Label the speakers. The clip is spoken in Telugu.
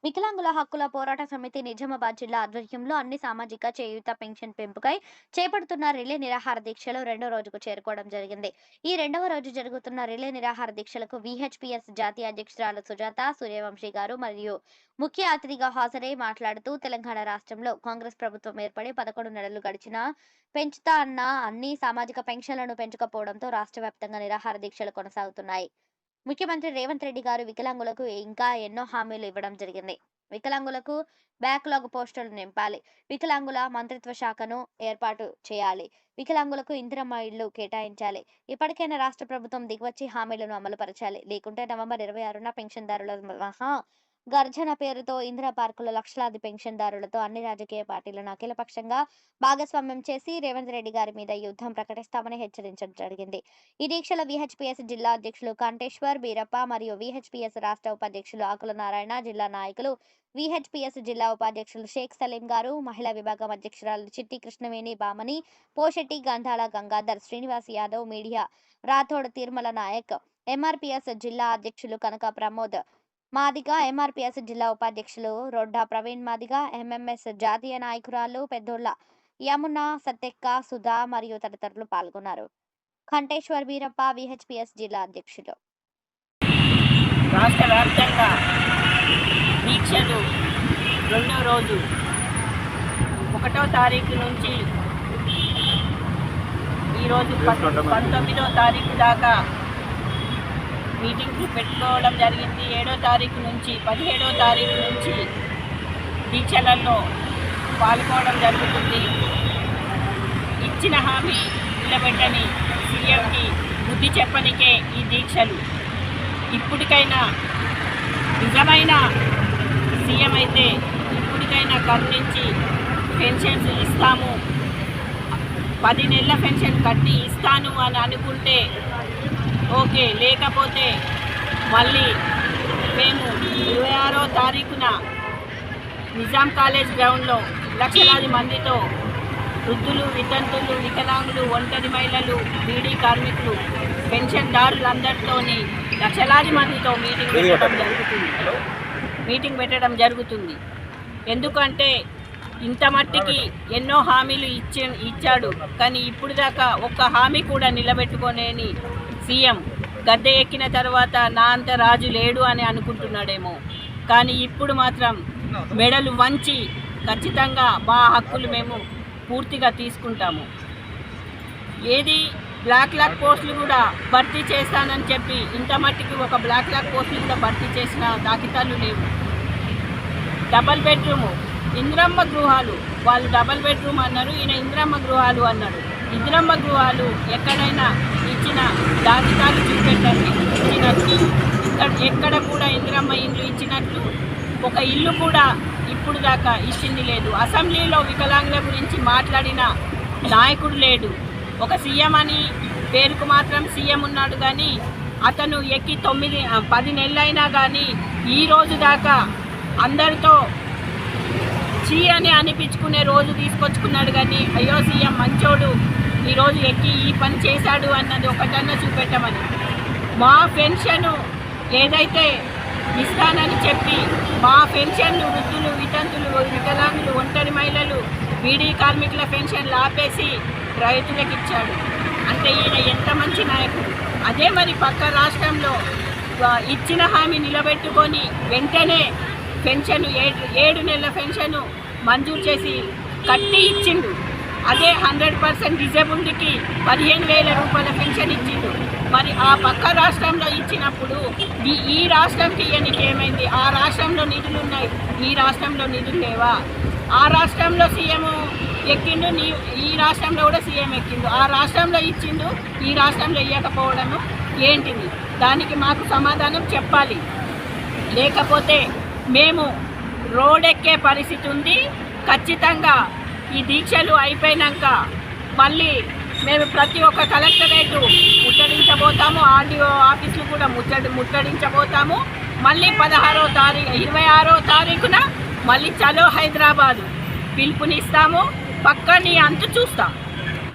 Speaker 1: వికలాంగుల హక్కుల పోరాట సమితి నిజామాబాద్ జిల్లా ఆధ్వర్యంలో అన్ని సామాజిక చేయూత పెన్షన్ పెంపుకై చేపడుతున్న రిలే నిరాహార దీక్షలు రెండో రోజుకు చేరుకోవడం జరిగింది. ఈ రెండవ రోజు జరుగుతున్న రిలే నిరాహార దీక్షలకు విహెచ్పిఎస్ జాతీయ అధ్యక్షురాలు సుజాత సూర్యవంశీ గారు మరియు ముఖ్య అతిథిగా హాజరై మాట్లాడుతూ తెలంగాణ రాష్ట్రంలో కాంగ్రెస్ ప్రభుత్వం ఏర్పడి 11 నెలలు గడిచినా పెంచుతా అన్న అన్ని సామాజిక పెన్షన్లను పెంచకపోవడంతో రాష్ట్ర వ్యాప్తంగా నిరాహార దీక్షలు కొనసాగుతున్నాయి. ముఖ్యమంత్రి రేవంత్ రెడ్డి గారు వికలాంగులకు ఇంకా ఎన్నో హామీలు ఇవ్వడం జరిగింది. వికలాంగులకు బ్యాక్‌లాగ్ పోస్టులు నింపాలి. వికలాంగుల మంత్రిత్వ శాఖను ఏర్పాటు చేయాలి. వికలాంగులకు ఇందిరమ్మ ఇళ్లు కేటాయించాలి. ఇప్పటికైనా రాష్ట్ర ప్రభుత్వం దిగివచ్చి హామీలను అమలుపరచాలి. లేకుంటే నవంబర్ 26న పెన్షన్దారుల మహా గర్జన పేరుతో ఇందిరా పార్కులో లక్షలాది పెన్షన్దారులతో అన్ని రాజకీయ పార్టీలను అఖిలపక్షంగా భాగస్వామ్యం చేసి రేవంత్ రెడ్డి గారి మీద యుద్ధం ప్రకటిస్తామని హెచ్చరించడం జరిగింది. ఈ దీక్షలో విహెచ్పిఎస్ జిల్లా అధ్యక్షులు కంఠేశ్వర్ బీరప్ప మరియు విహెచ్పిఎస్ రాష్ట్ర ఉపాధ్యక్షులు ఆకుల నారాయణ, జిల్లా నాయకులు విహెచ్పిఎస్ జిల్లా ఉపాధ్యక్షులు షేక్ సలీం గారు, మహిళా విభాగం అధ్యక్షురాలు చిట్టి కృష్ణవేణి బామని, పోషెట్టి గంధాల గంగాధర్, శ్రీనివాస్ యాదవ్, మీడియా రాథోడ్ తిరుమల నాయక్, ఎంఆర్పిఎస్ జిల్లా అధ్యక్షులు కనక ప్రమోద్ మాదిగ, ఎంఆర్పిఎస్ జిల్లా ఉపాధ్యక్షులు రొడ్డా ప్రవీణ్ మాదిగ, ఎంఎంఎస్ జాతీయ నాయకురాలు పెద్దోళ్ల యమున, సత్తెక్క, సుధా మరియు తదితరులు పాల్గొన్నారు. కంఠేశ్వర్ బీరప్ప, విహెచ్పిఎస్ జిల్లా అధ్యక్షులు.
Speaker 2: రాష్ట్ర వ్యాప్తంగా దీక్షలు రెండో రోజు 1వ తారీఖు నుంచి ఈరోజు 19వ తారీఖు దాకా మీటింగ్లు పెట్టుకోవడం జరిగింది. 7వ తారీఖు నుంచి 17వ తారీఖు నుంచి దీక్షలలో పాల్గొనడం జరుగుతుంది. ఇచ్చిన హామీ నిలబెట్టని సీఎంకి బుద్ధి చెప్పనికే ఈ దీక్షలు. ఇప్పటికైనా నిజమైన సీఎం అయితే ఇప్పటికైనా కరుణించి పెన్షన్స్ ఇస్తాము, 10 నెలల పెన్షన్ కట్టి ఇస్తాను అని అనుకుంటే ఓకే, లేకపోతే మళ్ళీ మేము 26వ తారీఖున నిజాం కాలేజ్ గ్రౌండ్లో లక్షలాది మందితో వృద్ధులు, వితంతులు, వికలాంగులు, ఒంటరి మహిళలు, బీడీ కార్మికులు, పెన్షన్దారులందరితో లక్షలాది మందితో మీటింగ్ పెట్టడం జరుగుతుంది. ఎందుకంటే ఇంత మట్టికి ఎన్నో హామీలు ఇచ్చాడు, కానీ ఇప్పుడు దాకా ఒక్క హామీ కూడా నిలబెట్టుకోలేని సీఎం గద్దె ఎక్కిన తర్వాత నా అంత రాజు లేడు అని అనుకుంటున్నాడేమో, కానీ ఇప్పుడు మాత్రం మెడలు వంచి ఖచ్చితంగా మా హక్కులు మేము పూర్తిగా తీసుకుంటాము. ఏది బ్లాక్ లాక్ పోస్టులు కూడా భర్తీ చేస్తానని చెప్పి ఇంత మట్టికి ఒక బ్లాక్ లాక్ పోస్టులు కూడా భర్తీ చేసిన దాఖితాలు లేవు. డబల్ బెడ్రూము, ఇందిరమ్మ గృహాలు, వాళ్ళు డబల్ బెడ్రూమ్ అన్నారు, ఈయన ఇందిరమ్మ గృహాలు అన్నాడు. ఇందిరమ్మ గృహాలు ఎక్కడైనా ఇచ్చిన దాఖితాలు చూపెట్టండి. ఇచ్చినట్లు ఎక్కడ కూడా ఇందిరమ్మ ఇల్లు ఇచ్చినట్లు ఒక ఇల్లు కూడా ఇప్పుడు దాకా ఇచ్చింది లేదు. అసెంబ్లీలో వికలాంగుల గురించి మాట్లాడిన నాయకుడు లేడు. ఒక సీఎం అని పేరుకు మాత్రం సీఎం ఉన్నాడు, కానీ అతను ఎక్కి 10 నెలలైనా కానీ ఈ రోజు దాకా అందరితో చీ అని అనిపించుకునే రోజు తీసుకొచ్చుకున్నాడు. కానీ అయ్యో సీఎం మంచోడు, ఈరోజు ఎక్కి ఈ పని చేశాడు అన్నది ఒకటన్నా చూపెట్టమని. మా పెన్షన్ ఏదైతే ఇస్తానని చెప్పి మా పెన్షన్లు వృద్ధులు, వితంతులు, వికలాంగులు, ఒంటరి మహిళలు, బీడీ కార్మికుల పెన్షన్లు ఆపేసి రైతులకు ఇచ్చాడు. అంటే ఈయన ఎంత మంచి నాయకుడు. అదే మరి పక్క రాష్ట్రంలో ఇచ్చిన హామీ నిలబెట్టుకొని వెంటనే పెన్షన్ 7 నెలల పెన్షన్ మంజూరు చేసి కట్టి ఇచ్చిండు. అదే 100% డిజేబుల్డ్కి 15,000 రూపాయల పెన్షన్ ఇచ్చిండు. మరి ఆ పక్క రాష్ట్రంలో ఇచ్చినప్పుడు ఈ రాష్ట్రంకి ఇయ్యనికి ఏమైంది? ఆ రాష్ట్రంలో నిధులు ఉన్నాయి, ఈ రాష్ట్రంలో నిధులు లేవా? ఆ రాష్ట్రంలో సీఎం ఎక్కిండు, ఈ రాష్ట్రంలో కూడా సీఎం ఎక్కిండు. ఆ రాష్ట్రంలో ఇచ్చిండు, ఈ రాష్ట్రంలో ఇవ్వకపోవడము ఏంటిది? దానికి మాకు సమాధానం చెప్పాలి. లేకపోతే మేము రోడ్డెక్కే పరిస్థితి ఉంది. ఖచ్చితంగా ఈ దీక్షలు అయిపోయినాక మళ్ళీ మేము ప్రతి ఒక్క కలెక్టరేటు ముట్టడించబోతాము, ఆర్డీఓ ఆఫీసులు కూడా ముట్టడించబోతాము. మళ్ళీ 26వ తారీఖున మళ్ళీ చలో హైదరాబాదు పిలుపునిస్తాము. పక్క నీ అంతు చూస్తాం.